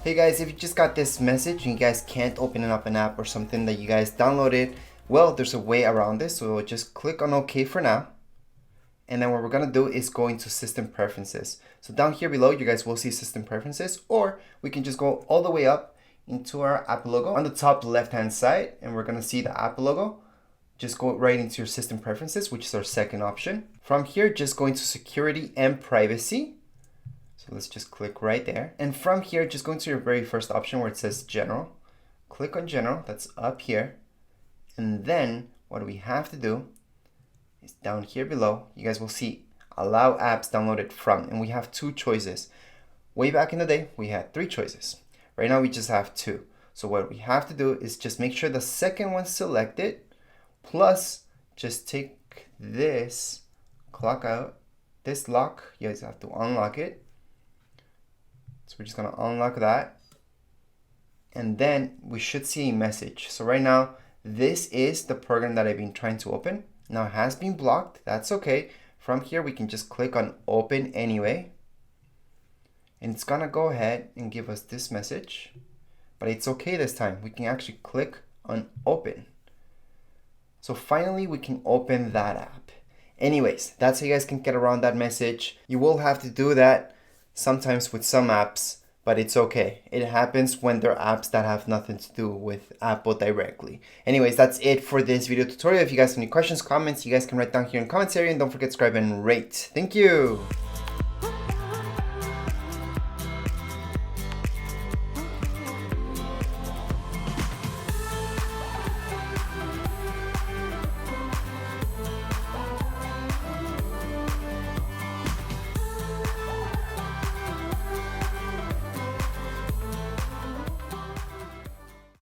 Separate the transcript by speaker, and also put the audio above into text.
Speaker 1: Hey guys, if you just got this message and you guys can't open up an app or something that you guys downloaded, well, there's a way around this. So just click on OK for now. And then what we're gonna do is go into System Preferences. So down here below, you guys will see System Preferences, or we can just go all the way up into our app logo on the top left-hand side, and we're gonna see the app logo. Just go right into your System Preferences, which is our second option. From here, just go into Security and Privacy. So let's just click right there. And from here, just go into your very first option where it says General. Click on General, that's up here. And then what we have to do is down here below, you guys will see Allow Apps Downloaded From. And we have two choices. Way back in the day, we had three choices. Right now, we just have two. So what we have to do is just make sure the second one's selected, plus just take this, clock out, this lock, you guys have to unlock it. So we're just gonna unlock that. And then we should see a message. So right now, this is the program that I've been trying to open. Now it has been blocked, that's okay. From here, we can just click on Open Anyway. And it's gonna go ahead and give us this message. But it's okay this time. We can actually click on Open. So finally, we can open that app. Anyways, that's how you guys can get around that message. You will have to do that sometimes with some apps, but it's okay. It happens when there are apps that have nothing to do with Apple directly. Anyways, that's it for this video tutorial. If you guys have any questions, comments, you guys can write down here in the comments area, and don't forget to subscribe and rate. Thank you.